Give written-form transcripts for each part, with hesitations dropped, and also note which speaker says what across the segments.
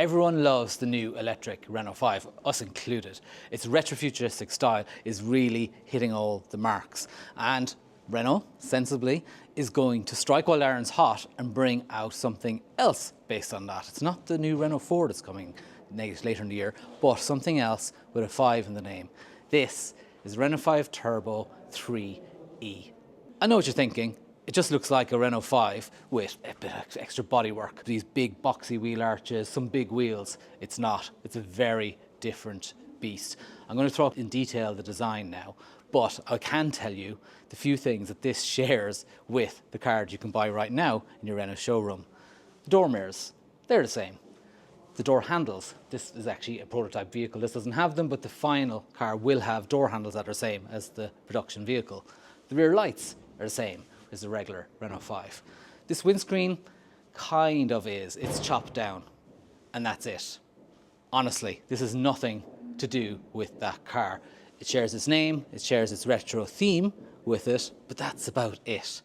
Speaker 1: Everyone loves the new electric Renault 5, us included. Its retrofuturistic style is really hitting all the marks. And Renault, sensibly, is going to strike while the iron's hot and bring out something else based on that. It's not the new Renault 4 that's coming later in the year, but something else with a 5 in the name. This is Renault 5 Turbo 3E. I know what you're thinking. It just looks like a Renault 5 with a bit of extra bodywork. These big boxy wheel arches, some big wheels. It's not. It's a very different beast. I'm going to throw up in detail the design now, but I can tell you the few things that this shares with the car you can buy right now in your Renault showroom. The door mirrors, they're the same. The door handles, this is actually a prototype vehicle. This doesn't have them, but the final car will have door handles that are the same as the production vehicle. The rear lights are the same as the regular Renault 5. This windscreen kind of is. It's chopped down, and that's it. Honestly, this has nothing to do with that car. It shares its name, it shares its retro theme with it, but that's about it.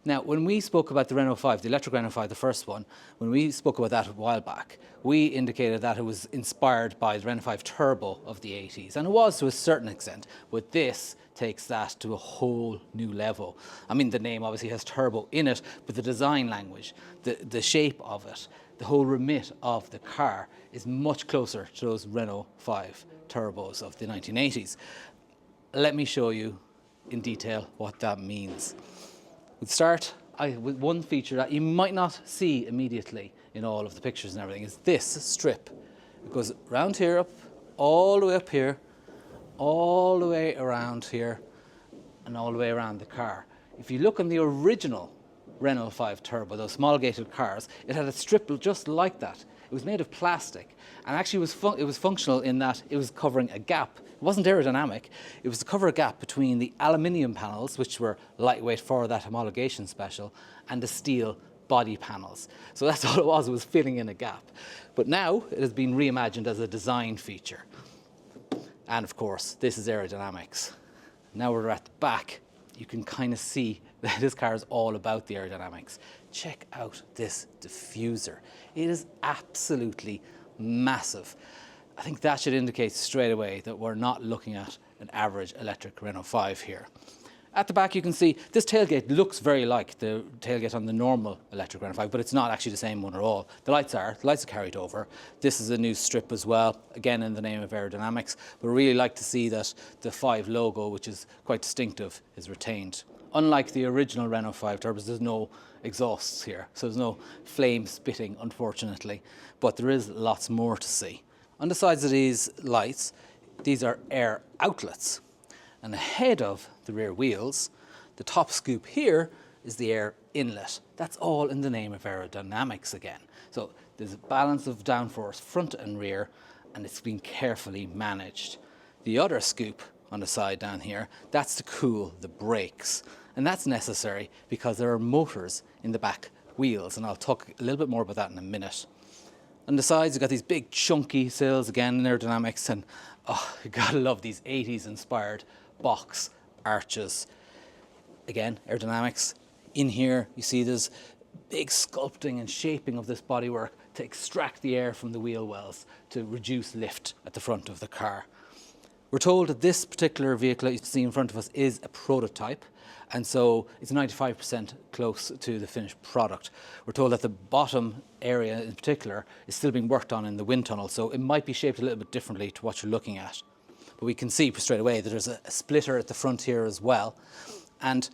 Speaker 1: Now, when we spoke about the Renault 5, the electric Renault 5, the first one, when we spoke about that a while back, we indicated that it was inspired by the Renault 5 Turbo of the 80s, and it was to a certain extent, but this takes that to a whole new level. I mean, the name obviously has turbo in it, but the design language, the shape of it, the whole remit of the car is much closer to those Renault 5 Turbos of the 1980s. Let me show you in detail what that means. We'll start with one feature that you might not see immediately in all of the pictures and everything, is this strip. It goes around here, up, all the way up here, all the way around here, and all the way around the car. If you look on the original Renault 5 Turbo, those small gated cars, it had a strip just like that. It was made of plastic, and actually it was functional in that it was covering a gap. It wasn't aerodynamic. It was to cover a gap between the aluminium panels, which were lightweight for that homologation special, and the steel body panels. So that's all it was filling in a gap. But now it has been reimagined as a design feature. And of course, this is aerodynamics. Now we're at the back, you can kind of see that this car is all about the aerodynamics. Check out this diffuser. It is absolutely massive. I think that should indicate straight away that we're not looking at an average electric Renault 5 here. At the back you can see this tailgate looks very like the tailgate on the normal electric Renault 5, but it's not actually the same one at all. The lights are carried over. This is a new strip as well, again in the name of aerodynamics, but I really like to see that the 5 logo, which is quite distinctive, is retained. Unlike the original Renault 5 Turbos, there's no exhausts here, so there's no flame spitting, unfortunately, but there is lots more to see. On the sides of these lights, these are air outlets. And ahead of the rear wheels, the top scoop here is the air inlet. That's all in the name of aerodynamics again. So there's a balance of downforce front and rear, and it's been carefully managed. The other scoop on the side down here, that's to cool the brakes. And that's necessary because there are motors in the back wheels, and I'll talk a little bit more about that in a minute. On the sides, you've got these big chunky sills, again in aerodynamics, and oh, you gotta love these 80s inspired box arches. Again, aerodynamics. In here, you see there's big sculpting and shaping of this bodywork to extract the air from the wheel wells to reduce lift at the front of the car. We're told that this particular vehicle that you see in front of us is a prototype, and so it's 95% close to the finished product. We're told that the bottom area in particular is still being worked on in the wind tunnel, so it might be shaped a little bit differently to what you're looking at. But we can see straight away that there's a splitter at the front here as well. And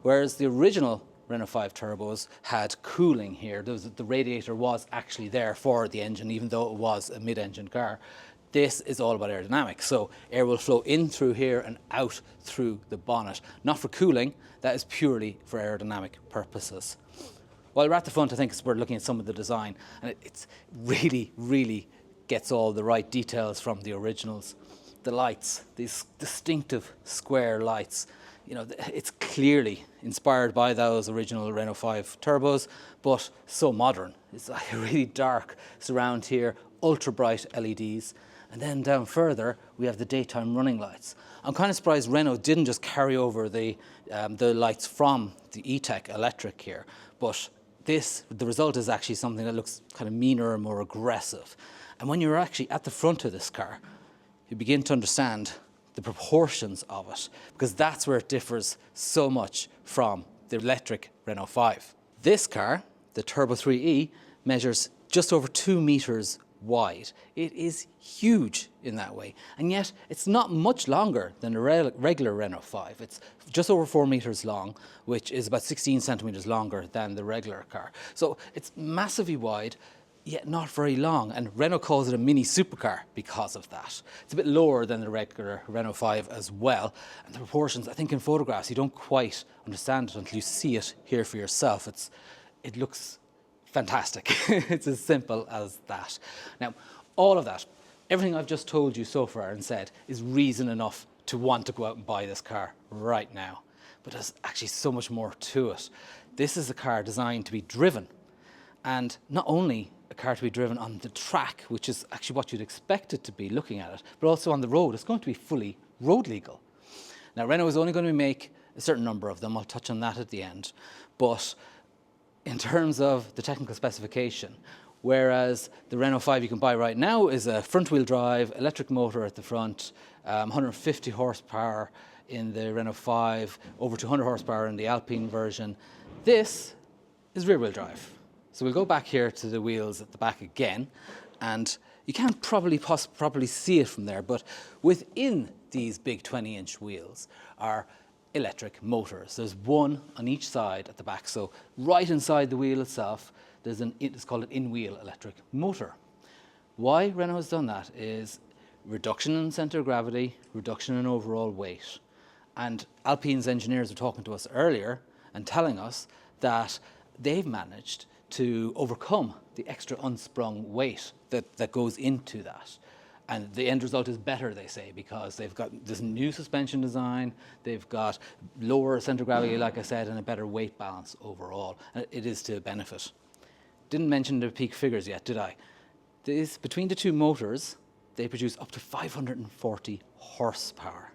Speaker 1: whereas the original Renault 5 Turbos had cooling here, the radiator was actually there for the engine, even though it was a mid-engine car. This is all about aerodynamics, so air will flow in through here and out through the bonnet. Not for cooling, that is purely for aerodynamic purposes. While we're at the front, I think we're looking at some of the design, and it's really gets all the right details from the originals. The lights, these distinctive square lights, you know, it's clearly inspired by those original Renault 5 Turbos, but so modern. It's like a really dark surround here, ultra bright LEDs. And then down further, we have the daytime running lights. I'm kind of surprised Renault didn't just carry over the lights from the E-Tech electric here, but the result is actually something that looks kind of meaner and more aggressive. And when you're actually at the front of this car, you begin to understand the proportions of it, because that's where it differs so much from the electric Renault 5. This car, the Turbo 3e, measures just over 2 meters wide. It is huge in that way, and yet it's not much longer than a regular Renault 5. It's just over 4 meters long, which is about 16 centimetres longer than the regular car. So it's massively wide, yet not very long, and Renault calls it a mini supercar because of that. It's a bit lower than the regular Renault 5 as well, and the proportions, I think in photographs you don't quite understand it until you see it here for yourself. It looks fantastic. It's as simple as that. Now, all of that, everything I've just told you so far and said, is reason enough to want to go out and buy this car right now. But there's actually so much more to it. This is a car designed to be driven, and not only a car to be driven on the track, which is actually what you'd expect it to be looking at it, but also on the road. It's going to be fully road legal. Now, Renault is only going to make a certain number of them. I'll touch on that at the end. But in terms of the technical specification, whereas the Renault 5 you can buy right now is a front-wheel drive, electric motor at the front, 150 horsepower in the Renault 5, over 200 horsepower in the Alpine version. This is rear-wheel drive. So we'll go back here to the wheels at the back again, and you can't probably see it from there, but within these big 20-inch wheels are electric motors. There's one on each side at the back. So right inside the wheel itself, it's called an in-wheel electric motor. Why Renault has done that is reduction in centre of gravity, reduction in overall weight. And Alpine's engineers were talking to us earlier and telling us that they've managed to overcome the extra unsprung weight that goes into that. And the end result is better, they say, because they've got this new suspension design, they've got lower centre of gravity, like I said, and a better weight balance overall. And it is to benefit. Didn't mention the peak figures yet, did I? Between the two motors, they produce up to 540 horsepower.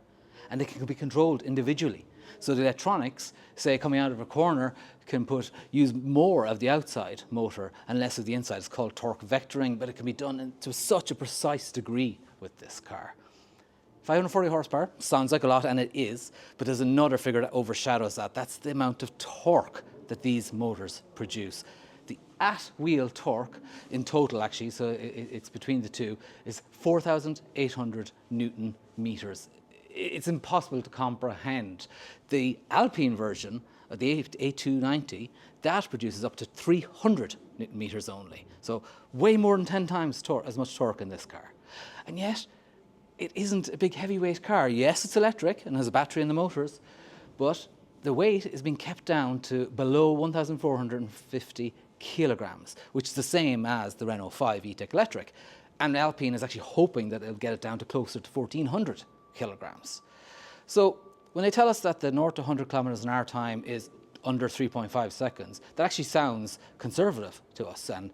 Speaker 1: And they can be controlled individually. So the electronics, say coming out of a corner, can use more of the outside motor and less of the inside. It's called torque vectoring, but it can be done to such a precise degree with this car. 540 horsepower sounds like a lot, and it is, but there's another figure that overshadows that. That's the amount of torque that these motors produce. The at-wheel torque in total, actually, so it's between the two, is 4,800 Newton meters. It's impossible to comprehend. The Alpine version of the A290, that produces up to 300 Newton meters only. So way more than 10 times as much torque in this car. And yet, it isn't a big heavyweight car. Yes, it's electric and has a battery in the motors, but the weight is being kept down to below 1,450 kilograms, which is the same as the Renault 5 E-Tech Electric. And Alpine is actually hoping that it'll get it down to closer to 1,400 kilograms. So when they tell us that the 0 to 100 kilometers an hour time is under 3.5 seconds, that actually sounds conservative to us. And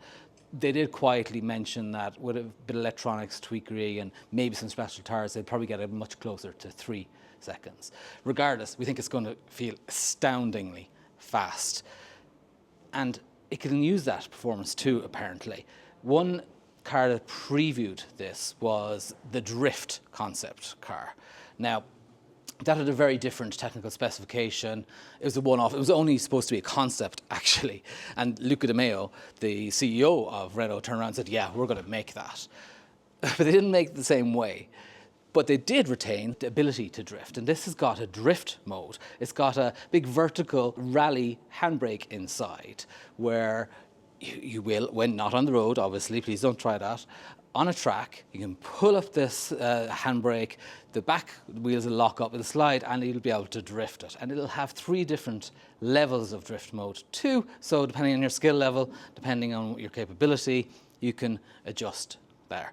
Speaker 1: they did quietly mention that with a bit of electronics tweakery and maybe some special tires, they'd probably get it much closer to 3 seconds. Regardless, we think it's going to feel astoundingly fast. And it can use that performance too, apparently. One car that previewed this was the Drift concept car. Now, that had a very different technical specification. It was a one-off. It was only supposed to be a concept, actually. And Luca Di Maio, the CEO of Renault, turned around and said, yeah, we're going to make that. But they didn't make it the same way. But they did retain the ability to drift. And this has got a drift mode. It's got a big vertical rally handbrake inside, where you will, when not on the road, obviously, please don't try that, on a track, you can pull up this handbrake, the back wheels will lock up, it'll slide, and you'll be able to drift it. And it'll have 3 different levels of drift mode. 2, so depending on your skill level, depending on your capability, you can adjust there.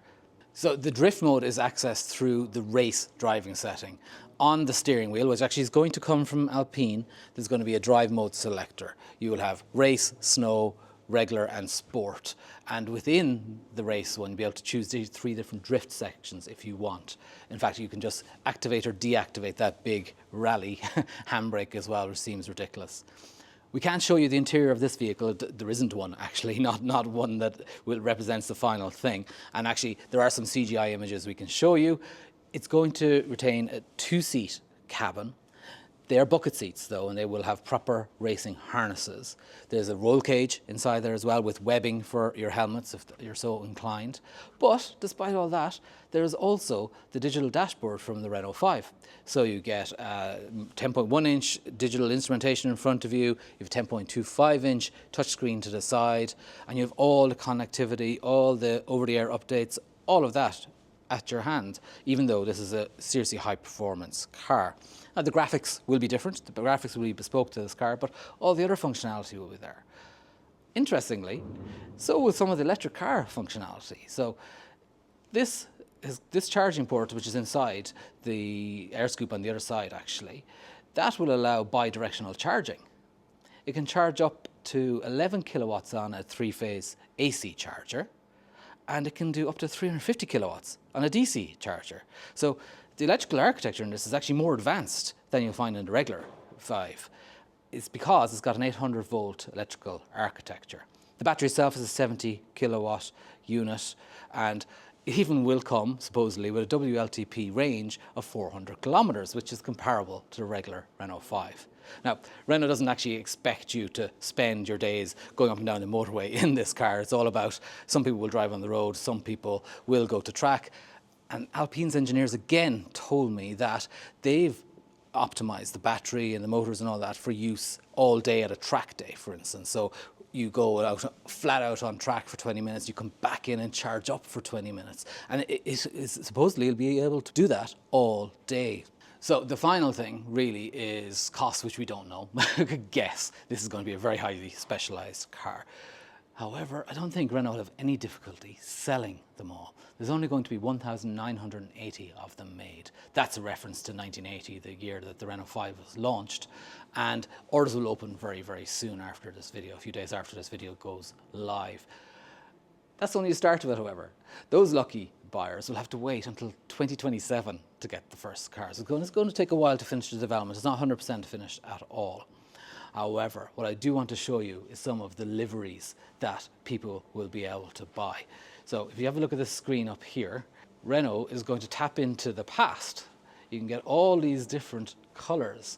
Speaker 1: So the drift mode is accessed through the race driving setting. On the steering wheel, which actually is going to come from Alpine, there's going to be a drive mode selector. You will have race, snow, regular and sport. And within the race one, you'll be able to choose these 3 different drift sections if you want. In fact, you can just activate or deactivate that big rally handbrake as well, which seems ridiculous. We can't show you the interior of this vehicle. There isn't one, actually, not one that represents the final thing. And actually, there are some CGI images we can show you. It's going to retain a 2-seat cabin. They are bucket seats, though, and they will have proper racing harnesses. There's a roll cage inside there as well, with webbing for your helmets if you're so inclined. But despite all that, there's also the digital dashboard from the Renault 5. So you get 10.1-inch digital instrumentation in front of you, you have 10.25-inch touchscreen to the side, and you have all the connectivity, all the over-the-air updates, all of that at your hand, even though this is a seriously high-performance car. Now, the graphics will be different. The graphics will be bespoke to this car, but all the other functionality will be there. Interestingly, so will some of the electric car functionality. So this charging port, which is inside the air scoop on the other side, actually, that will allow bi-directional charging. It can charge up to 11 kilowatts on a 3-phase AC charger, and it can do up to 350 kilowatts on a DC charger. So the electrical architecture in this is actually more advanced than you'll find in the regular 5. It's because it's got an 800-volt electrical architecture. The battery itself is a 70 kilowatt unit, and it even will come, supposedly, with a WLTP range of 400 kilometres, which is comparable to the regular Renault 5. Now, Renault doesn't actually expect you to spend your days going up and down the motorway in this car. It's all about, some people will drive on the road, some people will go to track. And Alpine's engineers again told me that they've optimized the battery and the motors and all that for use all day at a track day, for instance. So you go out flat out on track for 20 minutes, you come back in and charge up for 20 minutes. And supposedly you'll be able to do that all day. So the final thing really is cost, which we don't know. I could guess this is going to be a very highly specialized car. However, I don't think Renault will have any difficulty selling them all. There's only going to be 1,980 of them made. That's a reference to 1980, the year that the Renault 5 was launched. And orders will open very, very soon after this video, a few days after this video goes live. That's only the start of it, however. Those lucky buyers will have to wait until 2027 to get the first cars. It's going to take a while to finish the development. It's not 100% finished at all. However, what I do want to show you is some of the liveries that people will be able to buy. So if you have a look at this screen up here, Renault is going to tap into the past. You can get all these different colours.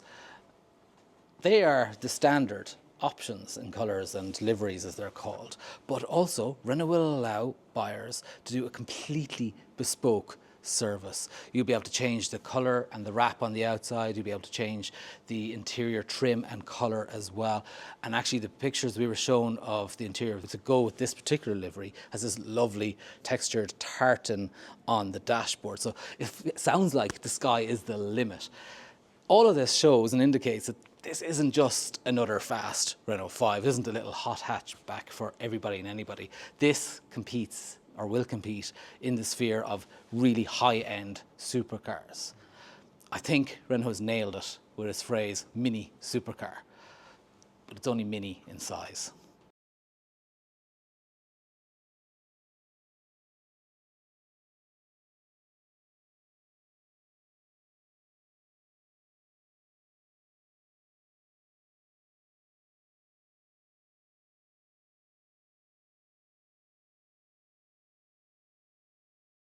Speaker 1: They are the standard options in colours and liveries, as they're called. But also, Renault will allow buyers to do a completely bespoke service. You'll be able to change the colour and the wrap on the outside. You'll be able to change the interior trim and colour as well. And actually the pictures we were shown of the interior to go with this particular livery has this lovely textured tartan on the dashboard. So it sounds like the sky is the limit. All of this shows and indicates that this isn't just another fast Renault 5. It isn't a little hot hatchback for everybody and anybody. This competes, or will compete, in the sphere of really high-end supercars. I think Renault has nailed it with his phrase, mini supercar. But it's only mini in size.